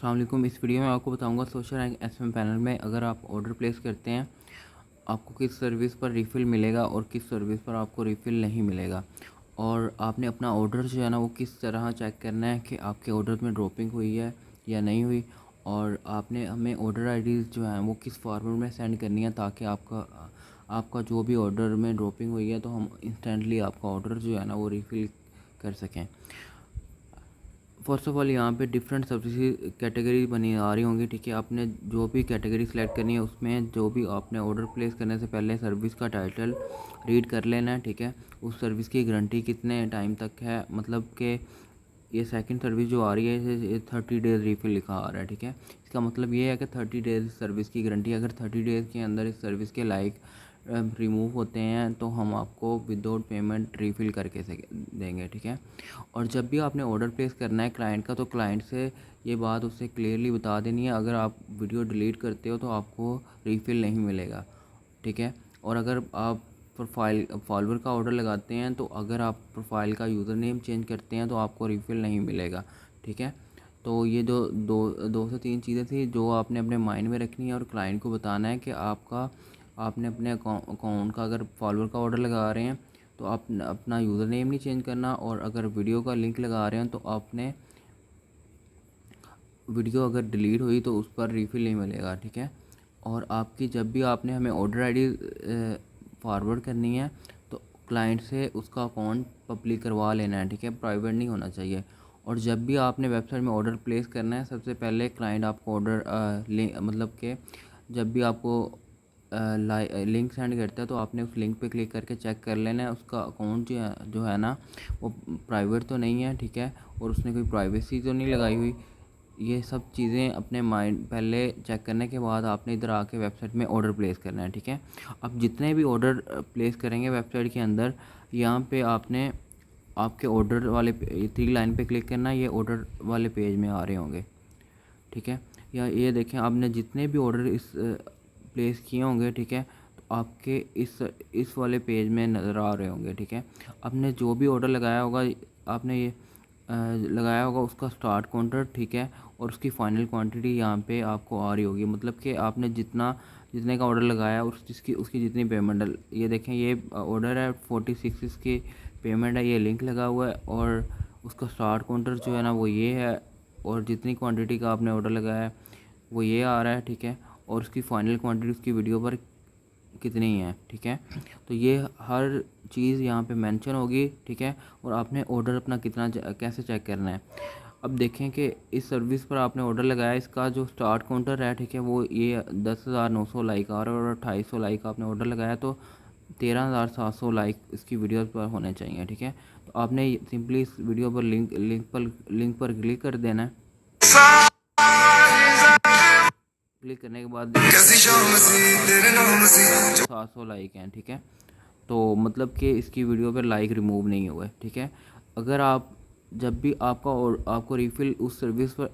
अस्सलाम वालेकुम। इस वीडियो में आपको बताऊंगा सोशल रैंक एसएम पैनल में अगर आप ऑर्डर प्लेस करते हैं आपको किस सर्विस पर रिफ़िल मिलेगा और किस सर्विस पर आपको रिफ़िल नहीं मिलेगा। और आपने अपना ऑर्डर जो है ना वो किस तरह चेक करना है कि आपके ऑर्डर में ड्रॉपिंग हुई है या नहीं हुई। और आपने हमें ऑर्डर आईडी जो है वो किस फॉर्मेट में सेंड करनी है ताकि आपका जो भी ऑर्डर में ड्रॉपिंग हुई है तो हम इंस्टेंटली आपका ऑर्डर जो है ना वो रिफ़िल कर सकें। फ़र्स्ट ऑफ़ ऑल यहाँ पे डिफरेंट सर्विस कैटेगरी बनी आ रही होंगी, ठीक है। आपने जो भी कैटेगरी सेलेक्ट करनी है उसमें जो भी आपने ऑर्डर प्लेस करने से पहले सर्विस का टाइटल रीड कर लेना है, ठीक है। उस सर्विस की गारंटी कितने टाइम तक है, मतलब कि ये सेकंड सर्विस जो आ रही है ये 30 डेज़ रिफ़िल लिखा आ रहा है, ठीक है। इसका मतलब ये है कि 30 डेज़ सर्विस की गारंटी, अगर 30 डेज़ के अंदर इस सर्विस के लाइक रिमूव होते हैं तो हम आपको विदाउट पेमेंट रिफ़िल करके देंगे, ठीक है। और जब भी आपने ऑर्डर प्लेस करना है क्लाइंट का तो क्लाइंट से ये बात उससे क्लियरली बता देनी है, अगर आप वीडियो डिलीट करते हो तो आपको रिफ़िल नहीं मिलेगा, ठीक है। और अगर आप प्रोफाइल फॉलोअर का ऑर्डर लगाते हैं तो अगर आप प्रोफाइल का यूज़र नेम चेंज करते हैं तो आपको रिफ़िल नहीं मिलेगा, ठीक है। तो ये जो दो से तीन चीज़ें थी जो आपने अपने माइंड में रखनी है और क्लाइंट को बताना है कि आपने अपने अकाउंट का अगर फॉलोअर का ऑर्डर लगा रहे हैं तो आप अपना यूज़र नेम नहीं चेंज करना, और अगर वीडियो का लिंक लगा रहे हैं तो आपने वीडियो अगर डिलीट हुई तो उस पर रिफ़िल नहीं मिलेगा, ठीक है। और आपकी जब भी आपने हमें ऑर्डर आईडी फॉरवर्ड करनी है तो क्लाइंट से उसका अकाउंट पब्लिक करवा लेना है, ठीक है, प्राइवेट नहीं होना चाहिए। और जब भी आपने वेबसाइट में ऑर्डर प्लेस करना है सबसे पहले क्लाइंट आपको ऑर्डर मतलब कि जब भी आपको लिंक सेंड करता है तो आपने उस लिंक पे क्लिक करके चेक कर लेना है उसका अकाउंट जो है ना वो प्राइवेट तो नहीं है, ठीक है, और उसने कोई प्राइवेसी तो नहीं लगाई हुई। ये सब चीज़ें अपने माइंड पहले चेक करने के बाद आपने इधर आके वेबसाइट में ऑर्डर प्लेस करना है, ठीक है। अब जितने भी ऑर्डर प्लेस करेंगे वेबसाइट के अंदर यहाँ पे आपने आपके ऑर्डर वाले 3 लाइन पे क्लिक करना है, ये ऑर्डर वाले पेज में आ रहे होंगे, ठीक है। या ये देखें आपने जितने भी ऑर्डर इस प्लेस किए होंगे, ठीक है, तो आपके इस वाले पेज में नज़र आ रहे होंगे, ठीक है। आपने जो भी ऑर्डर लगाया होगा आपने ये लगाया होगा उसका स्टार्ट काउंटर, ठीक है, और उसकी फ़ाइनल क्वांटिटी यहाँ पे आपको आ रही होगी, मतलब कि आपने जितने का ऑर्डर लगाया उसकी जितनी पेमेंट है। ये देखें ये ऑर्डर है 46 इसकी पेमेंट है, ये लिंक लगा हुआ है, और उसका स्टार्ट काउंटर जो है ना वो ये है, और जितनी क्वांटिटी का आपने ऑर्डर लगाया है वो ये आ रहा है, ठीक है। और उसकी फ़ाइनल क्वांटिटी उसकी वीडियो पर कितनी है, ठीक है। तो ये हर चीज़ यहाँ पे मेंशन होगी, ठीक है। और आपने ऑर्डर अपना कितना कैसे चेक करना है। अब देखें कि इस सर्विस पर आपने ऑर्डर लगाया, इसका जो स्टार्ट काउंटर है, ठीक है, वो ये 10,900 लाइक आ रहा है, और 250 लाइक आपने ऑर्डर लगाया तो 13,700 लाइक इसकी वीडियो पर होने चाहिए, ठीक है। तो आपने सिंपली इस वीडियो पर लिंक पर क्लिक कर देना है। क्लिक करने के बाद 700 लाइक हैं, ठीक है। तो मतलब कि इसकी वीडियो पर लाइक रिमूव नहीं हुए, ठीक है। अगर आप जब भी आपको रिफ़िल उस सर्विस पर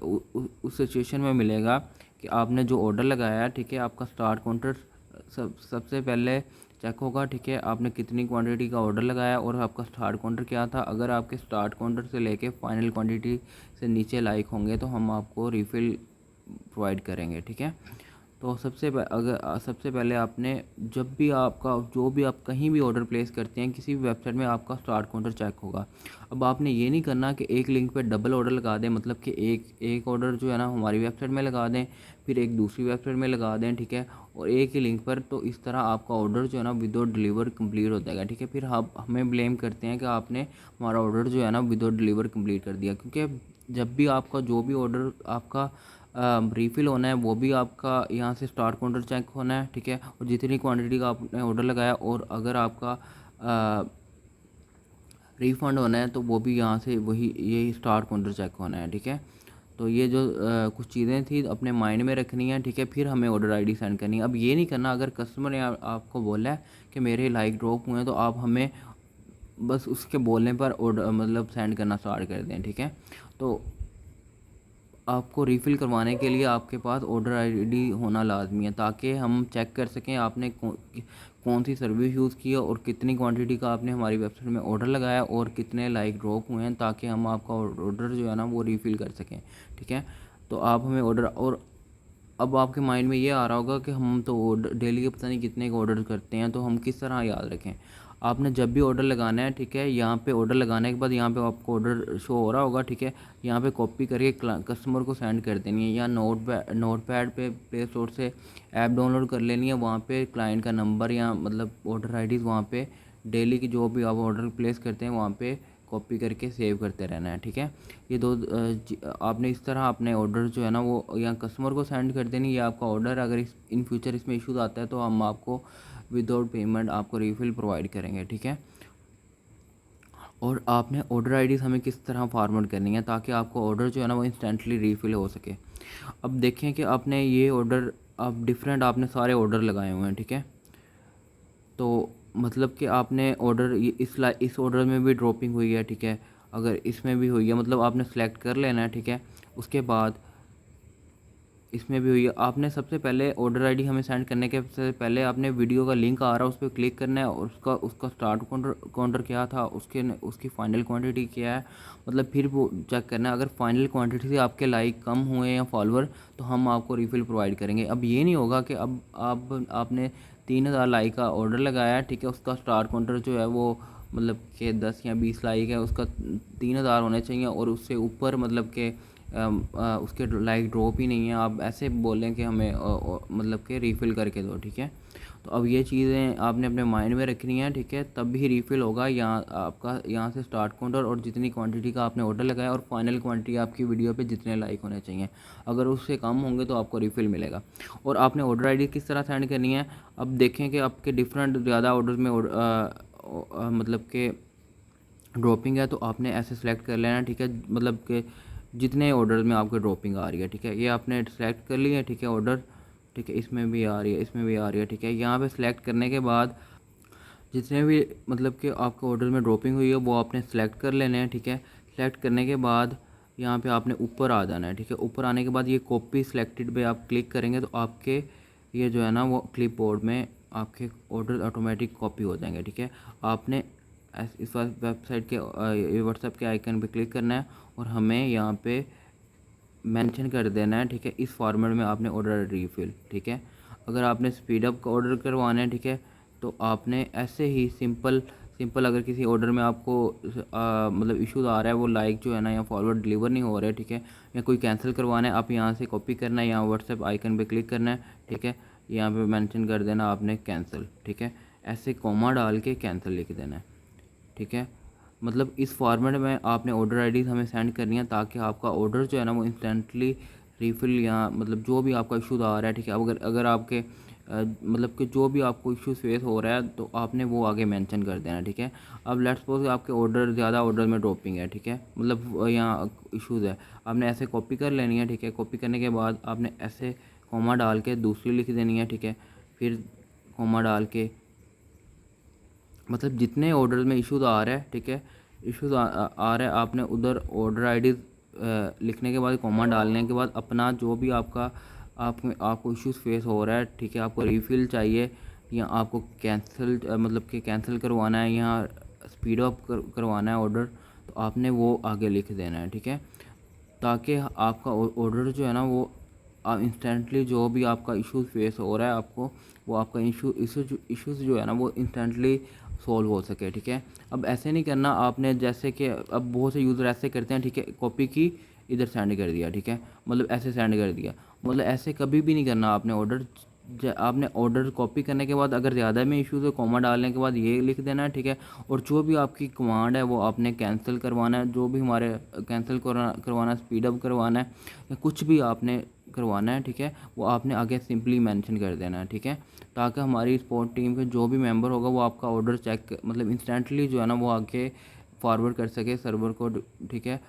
उस सिचुएशन में मिलेगा कि आपने जो ऑर्डर लगाया है, ठीक है, आपका स्टार्ट काउंटर सबसे पहले चेक होगा, ठीक है। आपने कितनी क्वांटिटी का ऑर्डर लगाया और आपका स्टार्ट काउंटर क्या था। अगर आपके स्टार्ट काउंटर से लेके फाइनल क्वांटिटी से नीचे लाइक होंगे तो हम आपको रिफ़िल प्रोवाइड करेंगे, ठीक है। तो सबसे पहले आपने जब भी जो भी आप कहीं भी ऑर्डर प्लेस करते हैं किसी भी वेबसाइट में आपका स्टार्ट काउंटर चेक होगा। अब आपने ये नहीं करना कि एक लिंक पे डबल ऑर्डर लगा दें, मतलब कि एक ऑर्डर जो है ना हमारी वेबसाइट में लगा दें फिर एक दूसरी वेबसाइट में लगा दें, ठीक है, और एक ही लिंक पर। तो इस तरह आपका ऑर्डर जो है ना विदाउट डिलीवर कंप्लीट हो जाएगा, ठीक है। फिर आप हमें ब्लेम करते हैं कि आपने हमारा ऑर्डर जो है ना विदाउट डिलीवर कंप्लीट कर दिया, क्योंकि जब भी आपका जो भी ऑर्डर आपका रिफ़िल होना है वो भी आपका यहाँ से स्टार्ट काउंटर चेक होना है, ठीक है। और जितनी क्वांटिटी का आपने ऑर्डर लगाया और अगर आपका रिफ़ंड होना है तो वो भी यहाँ से वही यही स्टार्ट काउंटर चेक होना है, ठीक है। तो ये जो कुछ चीज़ें थी अपने माइंड में रखनी है, ठीक है। फिर हमें ऑर्डर आईडी सेंड करनी है। अब ये नहीं करना अगर कस्टमर ने आपको बोला है कि मेरे लाइक ड्रॉप हुए हैं तो आप हमें बस उसके बोलने पर ऑर्डर मतलब सेंड करना स्टार्ट कर दें, ठीक है। तो आपको रीफ़िल करवाने के लिए आपके पास ऑर्डर आईडी होना लाजमी है ताकि हम चेक कर सकें आपने कौन सी सर्विस यूज़ की है और कितनी क्वांटिटी का आपने हमारी वेबसाइट में ऑर्डर लगाया और कितने लाइक ड्रॉप हुए हैं, ताकि हम आपका ऑर्डर जो है ना वो रीफ़िल कर सकें, ठीक है। तो आप हमें ऑर्डर, और अब आपके माइंड में ये आ रहा होगा कि हम तो ऑर्डर डेली के पता नहीं कितने का ऑर्डर करते हैं, तो हम किस तरह याद रखें। आपने जब भी ऑर्डर लगाना है, ठीक है, यहाँ पे ऑर्डर लगाने के बाद यहाँ पे आपको ऑर्डर शो हो रहा होगा, ठीक है, यहाँ पे कॉपी करके कस्टमर को सेंड कर देनी है, या नोट पैड पे प्ले स्टोर से ऐप डाउनलोड कर लेनी है, वहाँ पे क्लाइंट का नंबर या मतलब ऑर्डर आईडी वहाँ पे डेली की जो भी आप ऑर्डर प्लेस करते हैं वहाँ पे कॉपी करके सेव करते रहना है, ठीक है। ये दो आपने इस तरह अपने ऑर्डर जो है ना वो या कस्टमर को सेंड कर देनी, या आपका ऑर्डर अगर इन फ्यूचर इसमें इशूज़ आता है तो हम आपको विदाउट पेमेंट आपको रिफ़िल प्रोवाइड करेंगे, ठीक है। और आपने ऑर्डर आईडीज़ हमें किस तरह फॉरवर्ड करनी है ताकि आपको ऑर्डर जो है ना वो इंस्टेंटली रिफ़िल हो सके। अब देखें कि आपने ये ऑर्डर, अब डिफरेंट आपने सारे ऑर्डर लगाए हुए हैं, ठीक है। तो मतलब कि आपने ऑर्डर इस ऑर्डर में भी ड्रॉपिंग हुई है, ठीक है, अगर इसमें भी हुई है, मतलब आपने सेलेक्ट कर लेना है, ठीक है। उसके बाद इसमें भी हुई है, आपने सबसे पहले ऑर्डर आईडी हमें सेंड करने के से पहले आपने वीडियो का लिंक आ रहा है उस पर क्लिक करना है, और उसका स्टार्ट काउंटर क्या था, उसकी फ़ाइनल क्वांटिटी क्या है, मतलब फिर वो चेक करना है। अगर फाइनल क्वांटिटी से आपके लाइक कम हुए या फॉलोअर तो हम आपको रिफ़िल प्रोवाइड करेंगे। अब ये नहीं होगा कि अब आपने 3000 लाइक का ऑर्डर लगाया है, ठीक है, उसका स्टार काउंटर जो है वो मतलब कि 10 या 20 लाइक है, उसका 3000 होने चाहिए, और उससे ऊपर मतलब कि उसके लाइक ड्रॉप ही नहीं है, आप ऐसे बोलें कि हमें मतलब कि रीफ़िल करके दो, ठीक है। तो अब ये चीज़ें आपने अपने माइंड में रखनी है, ठीक है, तब भी रीफ़िल होगा। यहाँ आपका यहाँ से स्टार्ट काउंटर और जितनी क्वांटिटी का आपने ऑर्डर लगाया और फाइनल क्वांटिटी आपकी वीडियो पे जितने लाइक होने चाहिए, अगर उससे कम होंगे तो आपको रीफ़िल मिलेगा। और आपने ऑर्डर आईडी किस तरह सेंड करनी है, अब देखें कि आपके डिफरेंट ज़्यादा ऑर्डर में मतलब कि ड्रॉपिंग है, तो आपने ऐसे सेलेक्ट कर लेना, ठीक है, मतलब कि जितने ऑर्डर में आपको ड्रॉपिंग आ रही है, ठीक है, ये आपने सेलेक्ट कर लिया है, ठीक है, ऑर्डर, ठीक है, इसमें भी आ रही है, इसमें भी आ रही है, ठीक है। यहाँ पे सेलेक्ट करने के बाद जितने भी मतलब कि आपके ऑर्डर में ड्रॉपिंग हुई है वो आपने सेलेक्ट कर लेने हैं, ठीक है। सेलेक्ट करने के बाद यहाँ पे आपने ऊपर आ जाना है, ठीक है। ऊपर आने के बाद ये कॉपी सिलेक्टेड पे आप क्लिक करेंगे तो आपके ये जो है ना वो क्लिप बोर्ड में आपके ऑर्डर ऑटोमेटिक कॉपी हो जाएंगे, ठीक है। आपने इस वेबसाइट के व्हाट्सएप के आइकन पे क्लिक करना है और हमें यहाँ पे मेंशन कर देना है, ठीक है, इस फॉर्मेट में आपने ऑर्डर रीफिल, ठीक है। अगर आपने स्पीड अप का ऑर्डर करवाना है, ठीक है, तो आपने ऐसे ही सिंपल अगर किसी ऑर्डर में आपको मतलब इशूज़ आ रहा है, वो लाइक जो है ना या फॉरवर्ड डिलीवर नहीं हो रहा है, ठीक है, या कोई कैंसिल करवाना है, आप यहाँ से कॉपी करना है, यहाँ व्हाट्सएप आइकन पे क्लिक करना है, ठीक है, यहाँ पे मेंशन कर देना आपने कैंसिल, ठीक है, ऐसे कॉमा डाल के कैंसिल लिख देना है, ठीक है। मतलब इस फॉर्मेट में आपने ऑर्डर आईडी हमें सेंड करनी है ताकि आपका ऑर्डर जो है ना वो इंस्टेंटली रीफ़िल या मतलब जो भी आपका इशूज़ आ रहा है, ठीक है, अगर आपके मतलब कि जो भी आपको इशू फेस हो रहा है तो आपने वो आगे मेंशन कर देना, ठीक है। अब लेट्स सपोज आपके ऑर्डर ज़्यादा ऑर्डर में ड्रॉपिंग है, ठीक है, मतलब यहाँ इशूज़ है, आपने ऐसे कॉपी कर लेनी है, ठीक है। कॉपी करने के बाद आपने ऐसे कॉमा डाल के दूसरी लिख देनी है, ठीक है, फिर कॉमा डाल के मतलब जितने ऑर्डर में इशूज़ आ रहा है, ठीक है, इशूज़ आ रहा है, आपने उधर ऑर्डर आईडी लिखने के बाद कॉमा डालने के बाद अपना जो भी आपको इश्यूज़ फेस हो रहा है, ठीक है, आपको रीफ़िल चाहिए या आपको कैंसिल मतलब कि कैंसिल करवाना है या स्पीड अप करवाना है ऑर्डर, तो आपने वो आगे लिख देना है, ठीक है, ताकि आपका ऑर्डर जो है ना वो इंस्टेंटली जो भी आपका इशू फेस हो रहा है आपको, वो आपका इशूज़ जो है ना वो इंस्टेंटली सॉल्व हो सके, ठीक है। अब ऐसे नहीं करना आपने, जैसे कि अब बहुत से यूज़र ऐसे करते हैं, ठीक है, कॉपी की इधर सेंड कर दिया, ठीक है, मतलब ऐसे सेंड कर दिया, मतलब ऐसे कभी भी नहीं करना आपने ऑर्डर। आपने ऑर्डर कॉपी करने के बाद अगर ज़्यादा में इशू तो कॉमा डालने के बाद ये लिख देना है, ठीक है, और जो भी आपकी कमांड है वो आपने कैंसिल करवाना है, जो भी हमारे कैंसिल करवाना स्पीड अप करवाना है या कुछ भी आपने करवाना है, ठीक है, वो आपने आगे सिंपली मेंशन कर देना है, ठीक है, ताकि हमारी सपोर्ट टीम के जो भी मेंबर होगा वो आपका ऑर्डर चेक मतलब इंस्टेंटली जो है ना वो आगे फॉरवर्ड कर सके सर्वर को, ठीक है,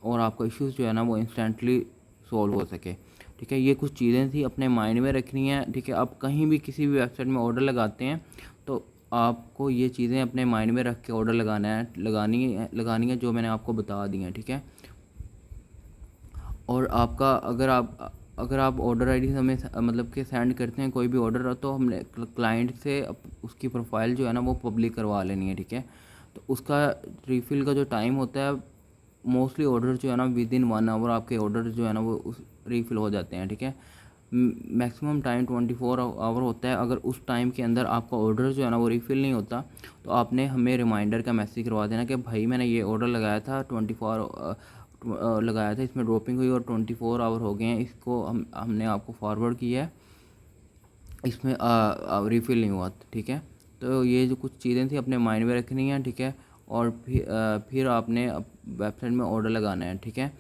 और आपका इश्यूज़ जो है ना वो इंस्टेंटली सॉल्व हो सके, ठीक है। ये कुछ चीज़ें थी अपने माइंड में रखनी है, ठीक है। आप कहीं भी किसी भी वेबसाइट में ऑर्डर लगाते हैं तो आपको ये चीज़ें अपने माइंड में रख के ऑर्डर लगानी है जो मैंने आपको बता दी हैं, ठीक है। और आपका अगर आप ऑर्डर आईडी हमें मतलब कि सेंड करते हैं कोई भी ऑर्डर, तो हमने क्लाइंट से उसकी प्रोफाइल जो है ना वो पब्लिक करवा लेनी है, ठीक है। तो उसका रीफ़िल का जो टाइम होता है मोस्टली ऑर्डर जो है ना विद इन 1 आवर आपके ऑर्डर जो है ना वो रीफ़िल हो जाते हैं, ठीक है। मैक्सिमम टाइम 24 आवर होता है। अगर उस टाइम के अंदर आपका ऑर्डर जो है ना वो रीफ़िल नहीं होता तो आपने हमें रिमाइंडर का मैसेज करवा देना कि भाई मैंने ये ऑर्डर लगाया था 24 लगाया था, इसमें ड्रॉपिंग हुई और 24 आवर हो गए हैं, इसको हमने आपको फॉरवर्ड किया है, इसमें रीफ़िल नहीं हुआ, ठीक है। तो ये जो कुछ चीज़ें थी अपने माइंड में रखनी है, ठीक है। और फिर आपने वेबसाइट में ऑर्डर लगाना है, ठीक है।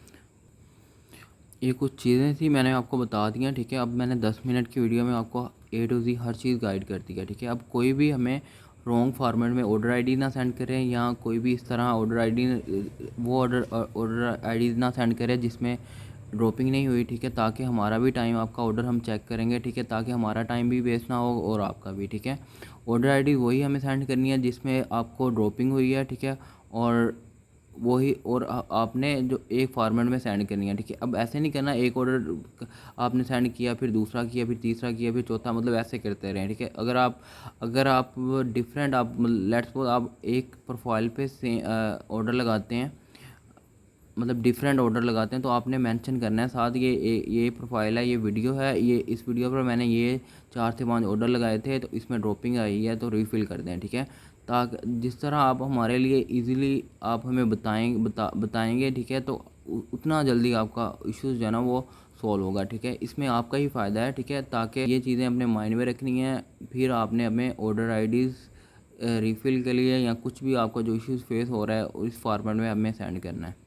ये कुछ चीज़ें थी मैंने आपको बता दी हैं, ठीक है। अब मैंने 10 मिनट की वीडियो में आपको ए to Zee her cheese guide कर दी है, ठीक है। अब कोई भी हमें रॉन्ग फॉर्मेट में ऑर्डर आईडी ना सेंड करें या कोई भी इस तरह ऑर्डर आईडी वो ऑर्डर आईडी ना सेंड करें जिसमें ड्रॉपिंग नहीं हुई, ठीक है। ताकि हमारा भी टाइम, आपका ऑर्डर हम चेक करेंगे, ठीक है, ताकि हमारा टाइम भी वेस्ट ना हो और आपका भी, ठीक है। ऑर्डर आईडी वही हमें सेंड करनी है जिसमें आपको ड्रॉपिंग हुई है, ठीक है। और वही और आपने जो एक फॉर्मेट में सेंड करनी है, ठीक है। अब ऐसे नहीं करना एक ऑर्डर आपने सेंड किया फिर दूसरा किया फिर तीसरा किया फिर चौथा, मतलब ऐसे करते रहें, ठीक है। अगर आप डिफरेंट आप लेट्स सपोज आप एक प्रोफाइल पे से ऑर्डर लगाते हैं, मतलब डिफरेंट ऑर्डर लगाते हैं, तो आपने मेंशन करना है साथ ये प्रोफाइल है, ये वीडियो है, ये इस वीडियो पर मैंने ये 4 से 5 ऑर्डर लगाए थे तो इसमें ड्रॉपिंग आई है तो रीफ़िल कर दें, ठीक है। ताकि जिस तरह आप हमारे लिए इजीली आप हमें बताएंगे, ठीक है, तो उतना जल्दी आपका इश्यूज़ जो है ना वो सॉल्व होगा, ठीक है। इसमें आपका ही फ़ायदा है, ठीक है। ताकि ये चीज़ें अपने माइंड में रखनी है, फिर आपने हमें ऑर्डर आईडीज़ रीफ़िल के लिए या कुछ भी आपका जो इश्यूज़ फेस हो रहा है इस फॉर्मेट में हमें सेंड करना है।